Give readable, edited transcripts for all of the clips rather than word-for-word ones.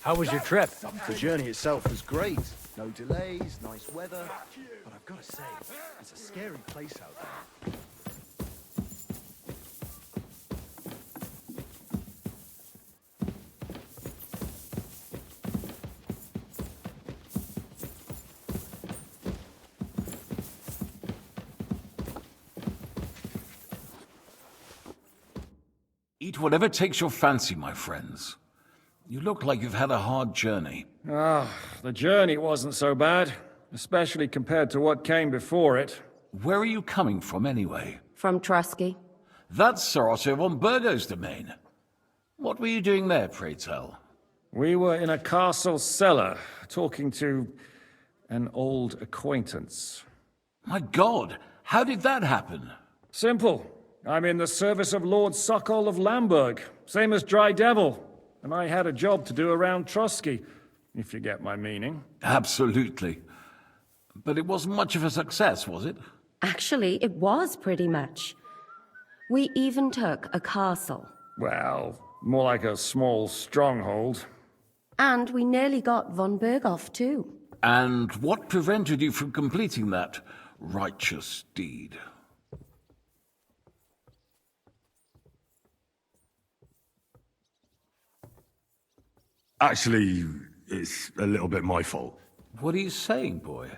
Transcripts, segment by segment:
How was your trip? The journey itself was great. No delays, nice weather. But I've got to say, it's a scary place out there. Eat whatever takes your fancy, my friends. You look like you've had a hard journey. The journey wasn't so bad, especially compared to what came before it. Where are you coming from, anyway? From Trusky. That's Sir Otto von Burgo's domain. What were you doing there, pray tell? We were in a castle cellar, talking to an old acquaintance. My God, how did that happen? Simple. I'm in the service of Lord Sokol of Lamberg, same as Dry Devil. And I had a job to do around Trusky, if you get my meaning. Absolutely. But it wasn't much of a success, was it? Actually, it was pretty much. We even took a castle. Well, more like a small stronghold. And we nearly got von Berghoff, too. And what prevented you from completing that righteous deed? Actually, it's a little bit my fault. What are you saying, boy?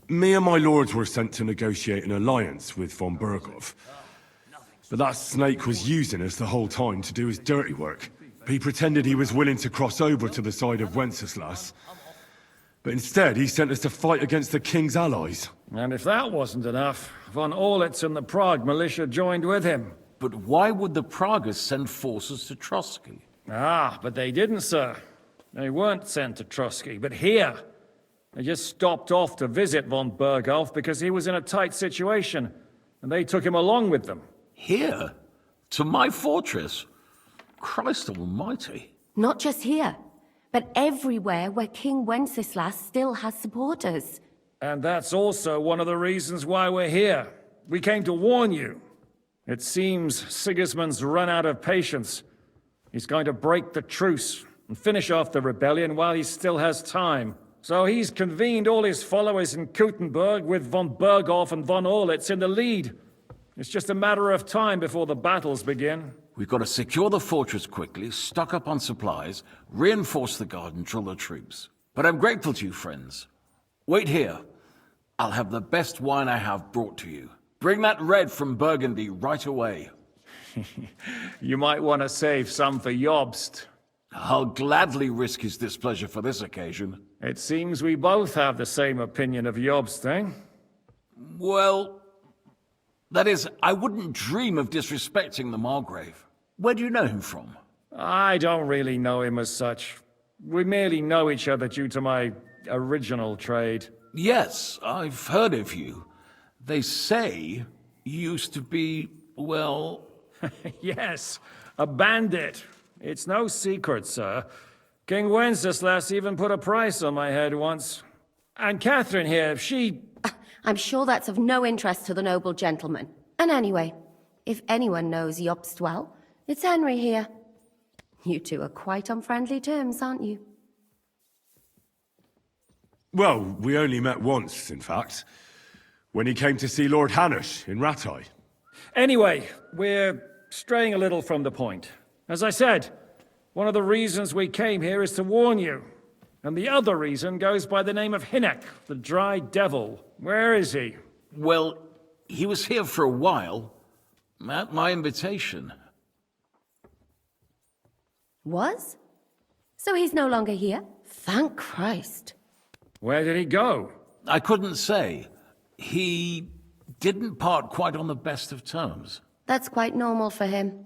Me and my lords were sent to negotiate an alliance with von Berghoff. But that snake was using us the whole time to do his dirty work. He pretended he was willing to cross over to the side of Wenceslas. But instead, he sent us to fight against the king's allies. And if that wasn't enough, von Orlitz and the Prague militia joined with him. But why would the Praguers send forces to Trusky? But they didn't, sir. They weren't sent to Trusky, but here. They just stopped off to visit von Berghoff because he was in a tight situation, and they took him along with them. Here? To my fortress? Christ almighty. Not just here, but everywhere where King Wenceslas still has supporters. And that's also one of the reasons why we're here. We came to warn you. It seems Sigismund's run out of patience. He's going to break the truce and finish off the rebellion while he still has time. So he's convened all his followers in Kuttenberg with von Berghoff and von Orlitz in the lead. It's just a matter of time before the battles begin. We've got to secure the fortress quickly, stock up on supplies, reinforce the guard and drill the troops. But I'm grateful to you, friends. Wait here. I'll have the best wine I have brought to you. Bring that red from Burgundy right away. You might want to save some for Jobst. I'll gladly risk his displeasure for this occasion. It seems we both have the same opinion of Jobst, eh? Well, that is, I wouldn't dream of disrespecting the Margrave. Where do you know him from? I don't really know him as such. We merely know each other due to my original trade. Yes, I've heard of you. They say you used to be, well... Yes, a bandit. It's no secret, sir. King Wenceslas even put a price on my head once. And Catherine here, she... I'm sure that's of no interest to the noble gentleman. And anyway, if anyone knows Jobst well, it's Henry here. You two are quite on friendly terms, aren't you? Well, we only met once, in fact. When he came to see Lord Hanush in Rattay. Anyway, we're straying a little from the point. As I said, one of the reasons we came here is to warn you. And the other reason goes by the name of Hinek, the Dry Devil. Where is he? Well, he was here for a while, at my invitation. Was? So he's no longer here? Thank Christ. Where did he go? I couldn't say. He didn't part quite on the best of terms. That's quite normal for him.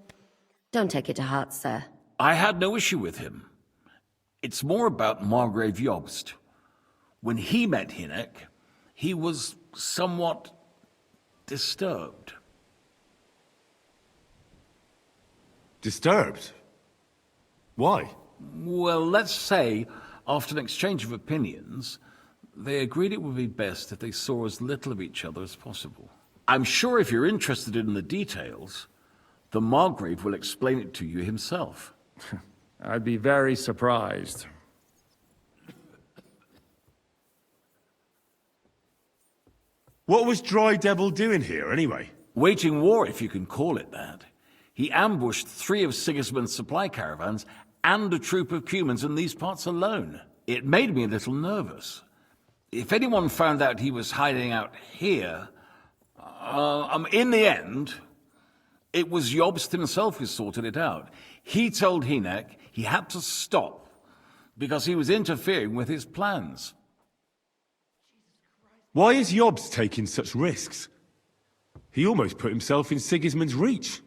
Don't take it to heart, sir. I had no issue with him. It's more about Margrave Jobst. When he met Hinek, he was somewhat disturbed. Disturbed? Why? Well, let's say, after an exchange of opinions, they agreed it would be best if they saw as little of each other as possible. I'm sure if you're interested in the details, the Margrave will explain it to you himself. I'd be very surprised. What was Dry Devil doing here, anyway? Waging war, if you can call it that. He ambushed 3 of Sigismund's supply caravans and a troop of humans in these parts alone. It made me a little nervous. If anyone found out he was hiding out here, in the end, it was Jobst himself who sorted it out. He told Hynek he had to stop because he was interfering with his plans. Why is Jobst taking such risks? He almost put himself in Sigismund's reach.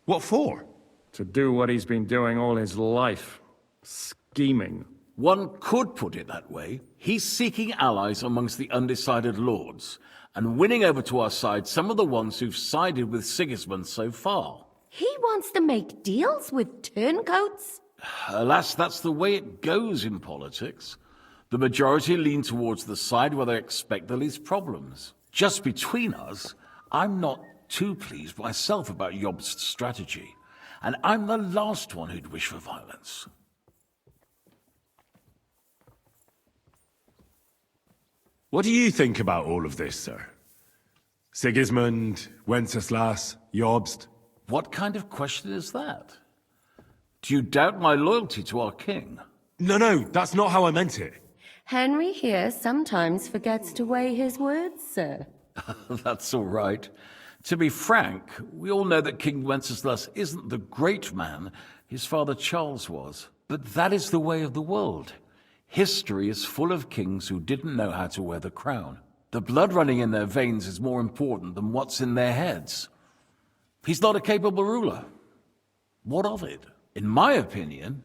What for? To do what he's been doing all his life. Scheming. One could put it that way. He's seeking allies amongst the undecided lords, and winning over to our side some of the ones who've sided with Sigismund so far. He wants to make deals with turncoats? Alas, that's the way it goes in politics. The majority lean towards the side where they expect the least problems. Just between us, I'm not too pleased myself about Jobst's strategy, and I'm the last one who'd wish for violence. What do you think about all of this, sir? Sigismund, Wenceslas, Jobst? What kind of question is that? Do you doubt my loyalty to our king? No, that's not how I meant it. Henry here sometimes forgets to weigh his words, sir. That's all right. To be frank, we all know that King Wenceslas isn't the great man his father Charles was. But that is the way of the world. History is full of kings who didn't know how to wear the crown. The blood running in their veins is more important than what's in their heads. He's not a capable ruler. What of it? In my opinion,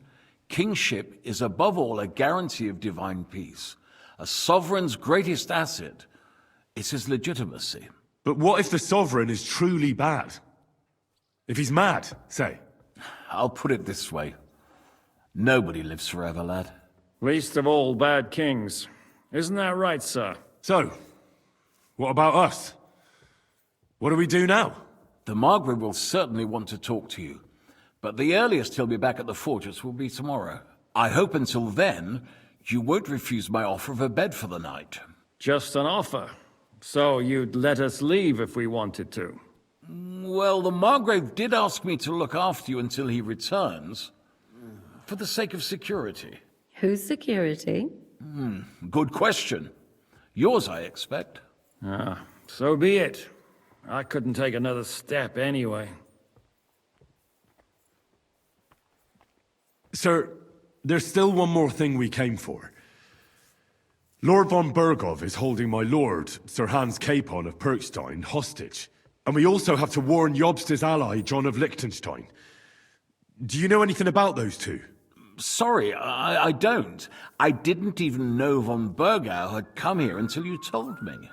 kingship is above all a guarantee of divine peace. A sovereign's greatest asset is his legitimacy. But what if the sovereign is truly bad? If he's mad, say? I'll put it this way. Nobody lives forever, lad. Least of all bad kings. Isn't that right, sir? So, what about us? What do we do now? The Margrave will certainly want to talk to you, but the earliest he'll be back at the fortress will be tomorrow. I hope until then, you won't refuse my offer of a bed for the night. Just an offer. So you'd let us leave if we wanted to? Well, the Margrave did ask me to look after you until he returns, for the sake of security. Whose security? Good question. Yours, I expect. So be it. I couldn't take another step anyway. Sir, there's still one more thing we came for. Lord von Bergov is holding my lord, Sir Hans Capon of Perkstein, hostage. And we also have to warn Jobst's ally, John of Liechtenstein. Do you know anything about those two? Sorry, I don't. I didn't even know von Bergau had come here until you told me.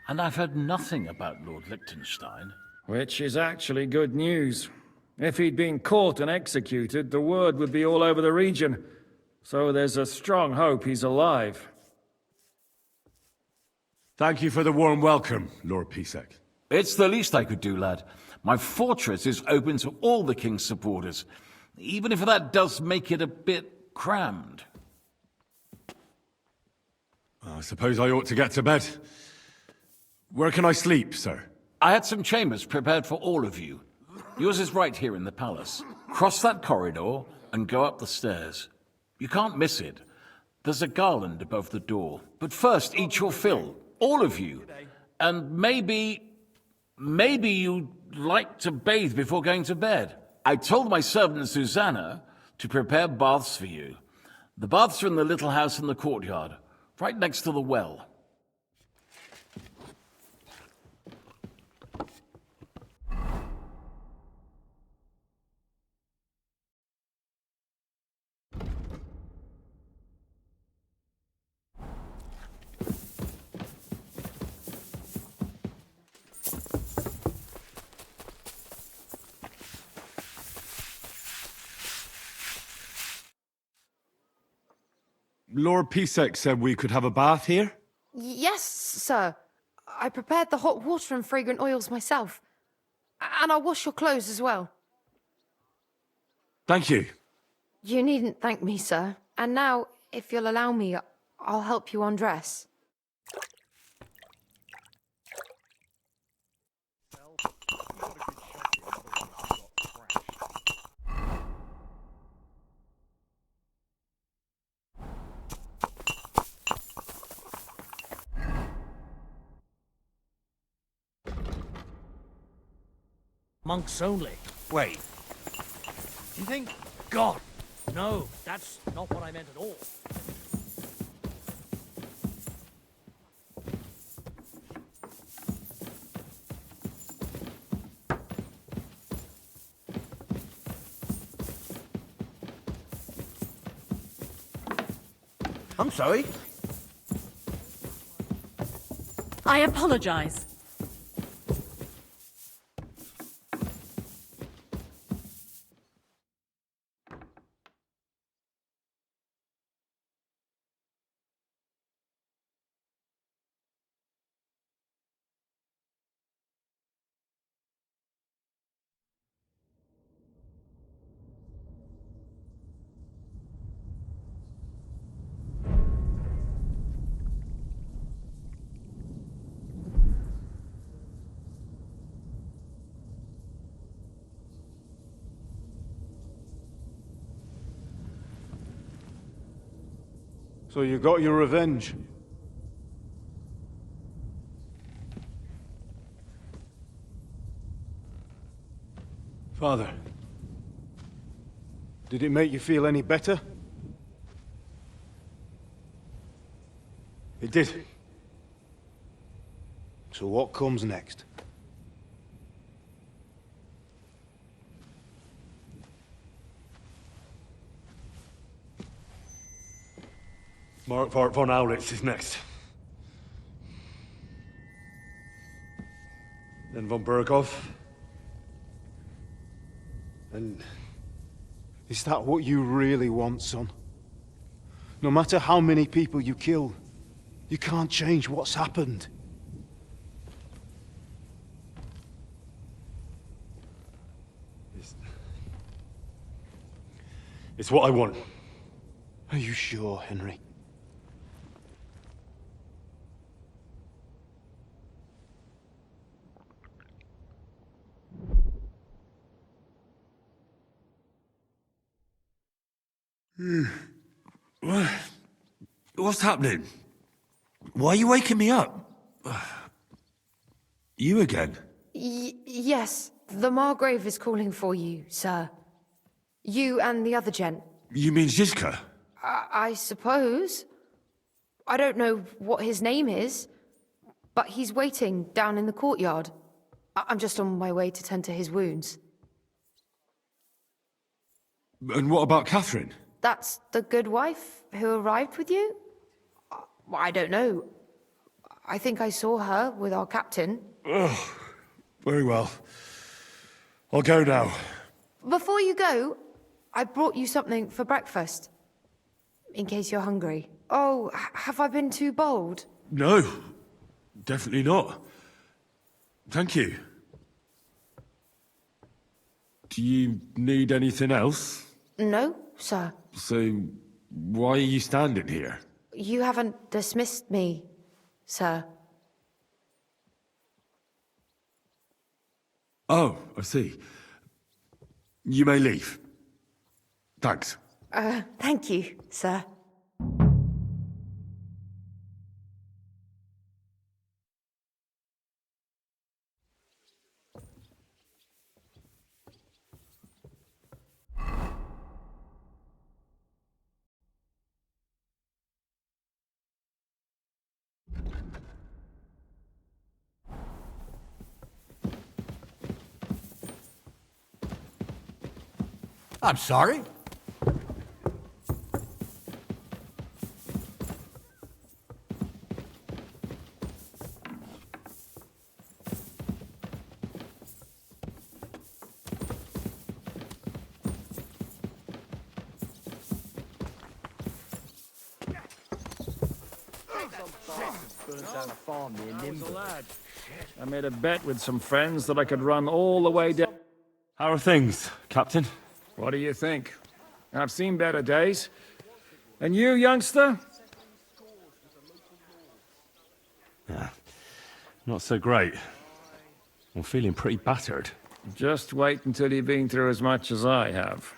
And I've heard nothing about Lord Liechtenstein. Which is actually good news. If he'd been caught and executed, the word would be all over the region. So there's a strong hope he's alive. Thank you for the warm welcome, Lord Pisek. It's the least I could do, lad. My fortress is open to all the king's supporters, even if that does make it a bit crammed. I suppose I ought to get to bed. Where can I sleep, sir? I had some chambers prepared for all of you. Yours is right here in the palace. Cross that corridor and go up the stairs. You can't miss it. There's a garland above the door. But first, eat your fill. All of you. And maybe you'd like to bathe before going to bed. I told my servant Susanna to prepare baths for you. The baths are in the little house in the courtyard, right next to the well. Lord Pisek said we could have a bath here? Yes, sir. I prepared the hot water and fragrant oils myself. And I'll wash your clothes as well. Thank you. You needn't thank me, sir. And now, if you'll allow me, I'll help you undress. Monks only. Wait. Do you think... God, no, that's not what I meant at all. I'm sorry? I apologize. So you got your revenge? Father, did it make you feel any better? It did. So what comes next? Mark von Aulitz is next. Then von Berghoff. And is that what you really want, son? No matter how many people you kill, you can't change what's happened. It's what I want. Are you sure, Henry? What's happening? Why are you waking me up? You again? Yes, the Margrave is calling for you, sir. You and the other gent. You mean Zizka? I suppose. I don't know what his name is, but he's waiting down in the courtyard. I'm just on my way to tend to his wounds. And what about Catherine? That's the good wife who arrived with you? I don't know. I think I saw her with our captain. Oh, very well. I'll go now. Before you go, I brought you something for breakfast. In case you're hungry. Oh, have I been too bold? No, definitely not. Thank you. Do you need anything else? No, sir. So, why are you standing here? You haven't dismissed me, sir. Oh, I see. You may leave. Thanks. Thank you, sir. I'm sorry? I made a bet with some friends that I could run all the way down. How are things, Captain? What do you think? I've seen better days. And you, youngster? Not so great. I'm feeling pretty battered. Just wait until you've been through as much as I have.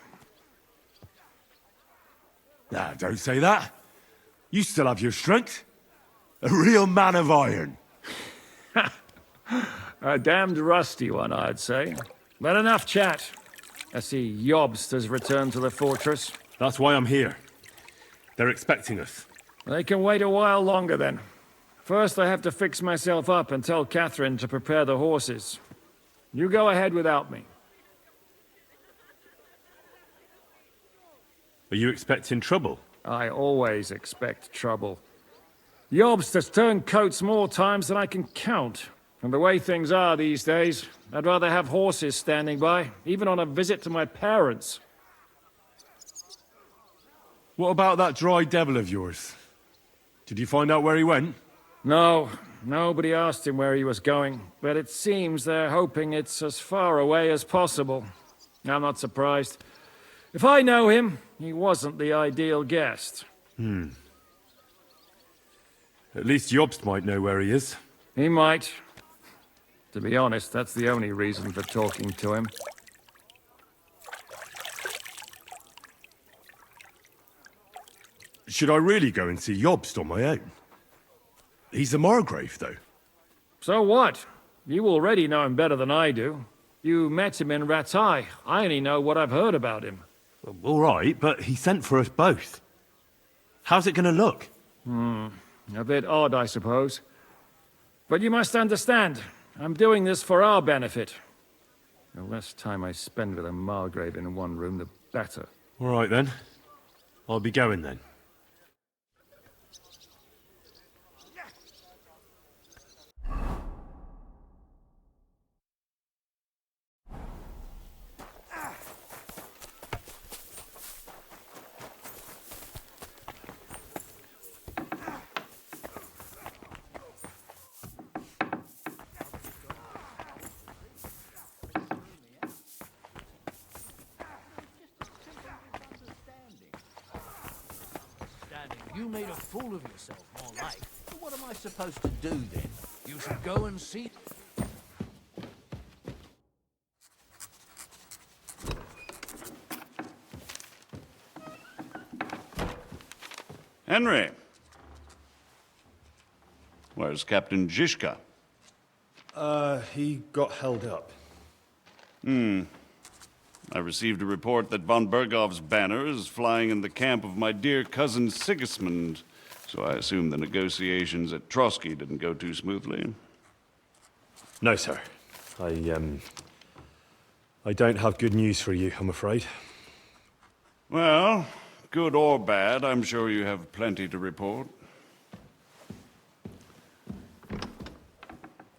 Ah, don't say that. You still have your strength. A real man of iron. A damned rusty one, I'd say. But enough chat. I see Jobst has returned to the fortress. That's why I'm here. They're expecting us. They can wait a while longer then. First, I have to fix myself up and tell Catherine to prepare the horses. You go ahead without me. Are you expecting trouble? I always expect trouble. Jobst has turned coats more times than I can count. And the way things are these days, I'd rather have horses standing by, even on a visit to my parents. What about that dry devil of yours? Did you find out where he went? No, nobody asked him where he was going, but it seems they're hoping it's as far away as possible. I'm not surprised. If I know him, he wasn't the ideal guest. At least Jobst might know where he is. He might. To be honest, that's the only reason for talking to him. Should I really go and see Jobst on my own? He's a Margrave, though. So what? You already know him better than I do. You met him in Ratai. I only know what I've heard about him. Well, all right, but he sent for us both. How's it going to look? A bit odd, I suppose. But you must understand, I'm doing this for our benefit. The less time I spend with a Margrave in one room, the better. All right, then. I'll be going, then. You made a fool of yourself, more like. What am I supposed to do then? You should go and see. Henry. Where's Captain Zizka? He got held up. I received a report that von Bergov's banner is flying in the camp of my dear cousin Sigismund, so I assume the negotiations at Trotsky didn't go too smoothly. No, sir. I don't have good news for you, I'm afraid. Well, good or bad, I'm sure you have plenty to report.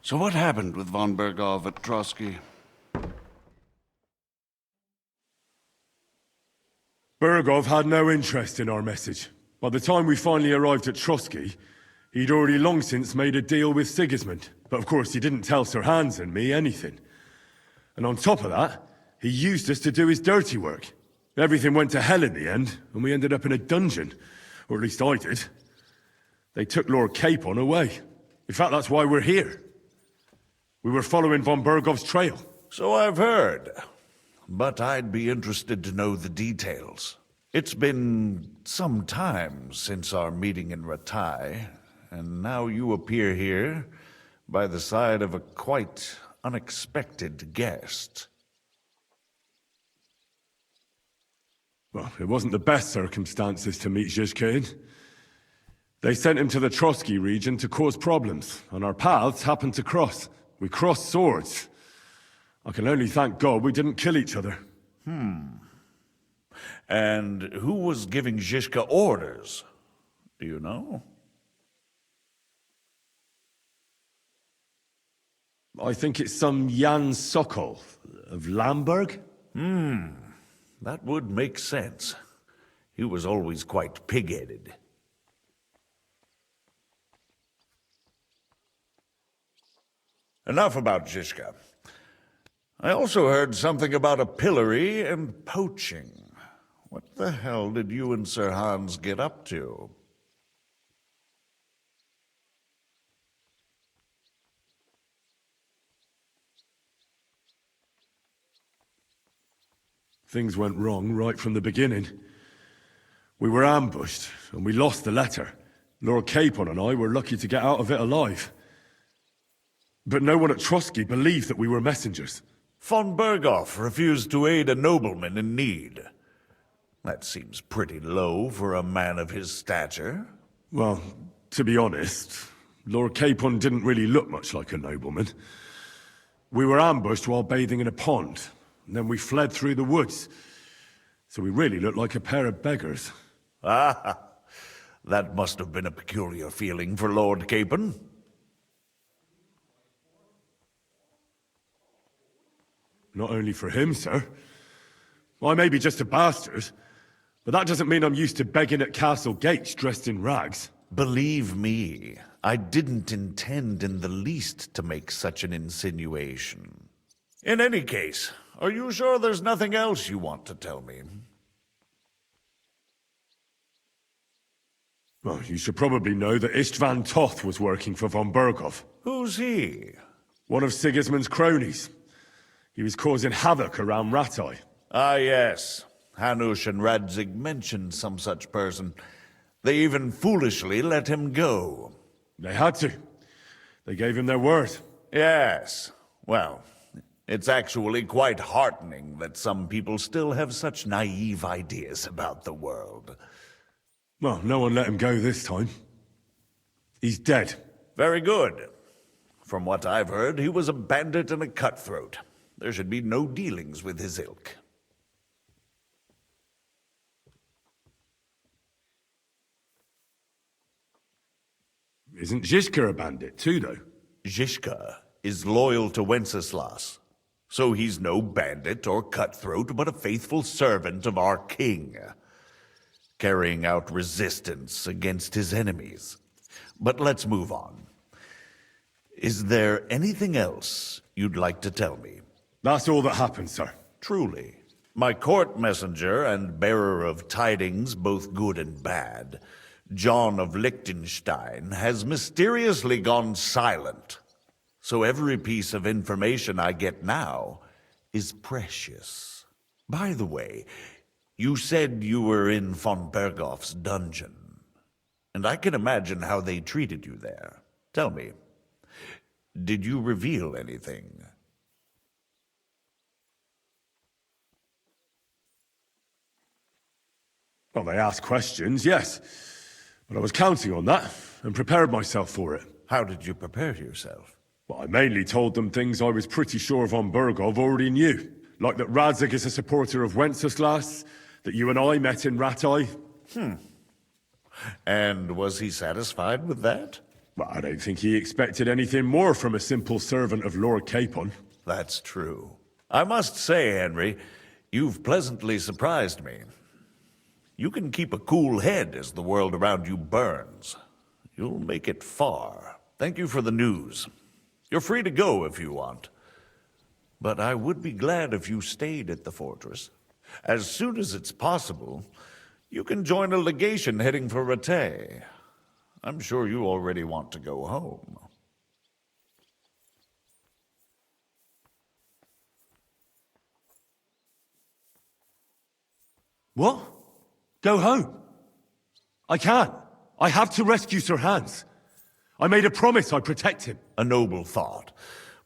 So what happened with von Bergov at Trotsky? Bergov had no interest in our message. By the time we finally arrived at Trotsky, he'd already long since made a deal with Sigismund. But of course, he didn't tell Sir Hans and me anything. And on top of that, he used us to do his dirty work. Everything went to hell in the end, and we ended up in a dungeon. Or at least I did. They took Lord Capon away. In fact, that's why we're here. We were following von Bergov's trail. So I've heard. But I'd be interested to know the details. It's been some time since our meeting in Ratai, and now you appear here by the side of a quite unexpected guest. Well, it wasn't the best circumstances to meet Zizka in. They sent him to the Trotsky region to cause problems, and our paths happened to cross. We crossed swords. I can only thank God we didn't kill each other. And who was giving Zizka orders? Do you know? I think it's some Jan Sokol of Lamberg. That would make sense. He was always quite pig-headed. Enough about Zizka. I also heard something about a pillory and poaching. What the hell did you and Sir Hans get up to? Things went wrong right from the beginning. We were ambushed, and we lost the letter. Lord Capon and I were lucky to get out of it alive. But no one at Trotsky believed that we were messengers. Von Berghoff refused to aid a nobleman in need. That seems pretty low for a man of his stature. Well, to be honest, Lord Capon didn't really look much like a nobleman. We were ambushed while bathing in a pond, and then we fled through the woods. So we really looked like a pair of beggars. Ah, that must have been a peculiar feeling for Lord Capon. Not only for him, sir. I may be just a bastard, but that doesn't mean I'm used to begging at castle gates dressed in rags. Believe me, I didn't intend in the least to make such an insinuation. In any case, are you sure there's nothing else you want to tell me? Well, you should probably know that Istvan Toth was working for von Berghoff. Who's he? One of Sigismund's cronies. He was causing havoc around Ratai. Ah, yes. Hanush and Radzig mentioned some such person. They even foolishly let him go. They had to. They gave him their word. Yes. Well, it's actually quite heartening that some people still have such naive ideas about the world. Well, no one let him go this time. He's dead. Very good. From what I've heard, he was a bandit and a cutthroat. There should be no dealings with his ilk. Isn't Zizka a bandit too, though? Zizka is loyal to Wenceslas, so he's no bandit or cutthroat, but a faithful servant of our king, carrying out resistance against his enemies. But let's move on. Is there anything else you'd like to tell me? That's all that happened, sir. Truly. My court messenger and bearer of tidings, both good and bad, John of Liechtenstein, has mysteriously gone silent. So every piece of information I get now is precious. By the way, you said you were in von Berghoff's dungeon, and I can imagine how they treated you there. Tell me, did you reveal anything? Well, they asked questions, yes. But I was counting on that, and prepared myself for it. How did you prepare yourself? Well, I mainly told them things I was pretty sure von Berghoff already knew. Like that Radzig is a supporter of Wenceslas, that you and I met in Ratai. And was he satisfied with that? Well, I don't think he expected anything more from a simple servant of Lord Capon. That's true. I must say, Henry, you've pleasantly surprised me. You can keep a cool head as the world around you burns. You'll make it far. Thank you for the news. You're free to go if you want. But I would be glad if you stayed at the fortress. As soon as it's possible, you can join a legation heading for Rattay. I'm sure you already want to go home. What? Go home? I can't. I have to rescue Sir Hans. I made a promise I'd protect him. A noble thought.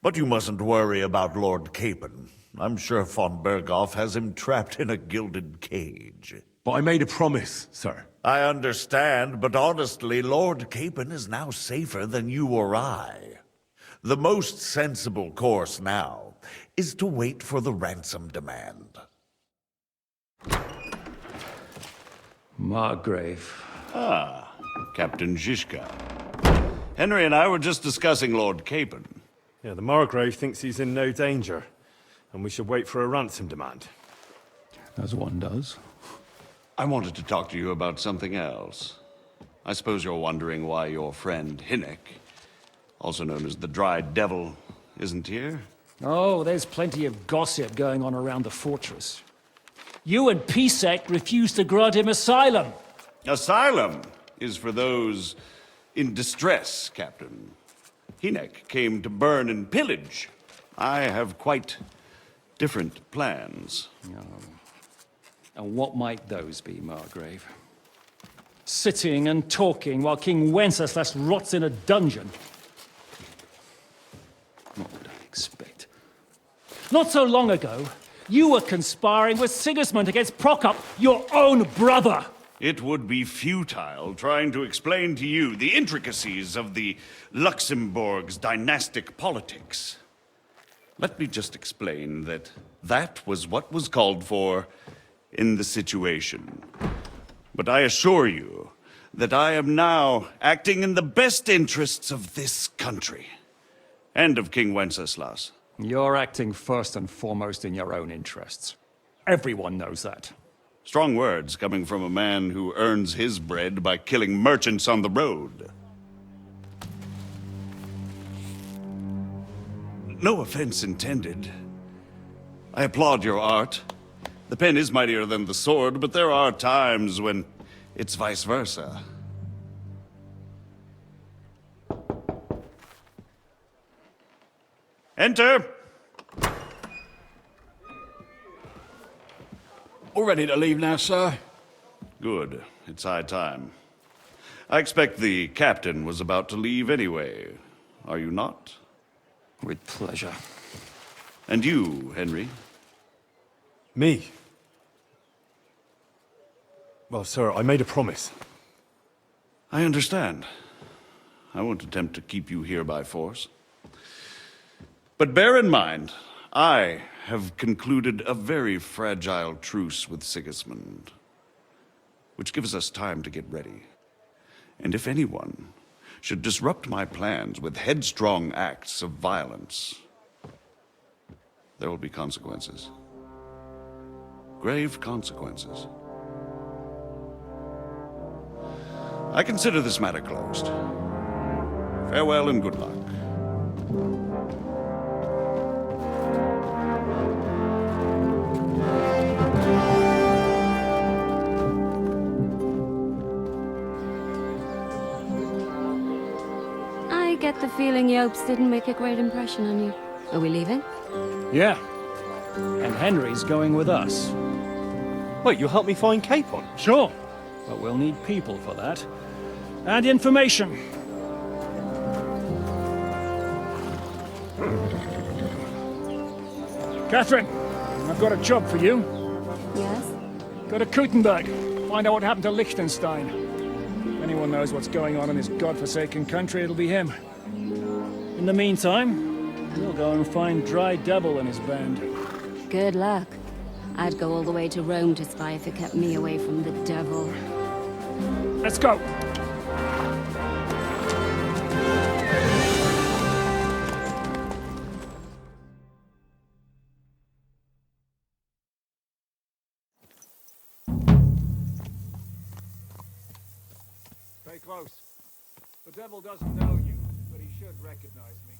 But you mustn't worry about Lord Capon. I'm sure von Berghoff has him trapped in a gilded cage. But I made a promise, sir. I understand, but honestly, Lord Capon is now safer than you or I. The most sensible course now is to wait for the ransom demand. Margrave. Ah, Captain Zizka. Henry and I were just discussing Lord Capon. Yeah, the Margrave thinks he's in no danger, and we should wait for a ransom demand. As one does. I wanted to talk to you about something else. I suppose you're wondering why your friend Hinnek, also known as the Dry Devil, isn't here? Oh, there's plenty of gossip going on around the fortress. You and Pisek refused to grant him asylum. Asylum is for those in distress, Captain. Hinek came to burn and pillage. I have quite different plans. And what might those be, Margrave? Sitting and talking while King Wenceslas rots in a dungeon. What would I expect? Not so long ago, you were conspiring with Sigismund against Prokop, your own brother! It would be futile trying to explain to you the intricacies of the Luxembourg's dynastic politics. Let me just explain that that was what was called for in the situation. But I assure you that I am now acting in the best interests of this country and of King Wenceslas. You're acting first and foremost in your own interests. Everyone knows that. Strong words coming from a man who earns his bread by killing merchants on the road. No offense intended. I applaud your art. The pen is mightier than the sword, but there are times when it's vice versa. Enter! All ready to leave now, sir? Good. It's high time. I expect the captain was about to leave anyway. Are you not? With pleasure. And you, Henry? Me? Well, sir, I made a promise. I understand. I won't attempt to keep you here by force. But bear in mind, I have concluded a very fragile truce with Sigismund, which gives us time to get ready. And if anyone should disrupt my plans with headstrong acts of violence, there will be consequences. Grave consequences. I consider this matter closed. Farewell and good luck. I get the feeling Yopes didn't make a great impression on you. Are we leaving? Yeah. And Henry's going with us. Wait, you'll help me find Capon? Sure. But we'll need people for that. And information. Catherine, I've got a job for you. Yes? Go to Kuttenberg. Find out what happened to Liechtenstein. If anyone knows what's going on in this godforsaken country, it'll be him. In the meantime, we'll go and find Dry Devil and his band. Good luck. I'd go all the way to Rome to spy if it kept me away from the devil. Let's go! Stay close. The devil doesn't know you, but he should recognize me.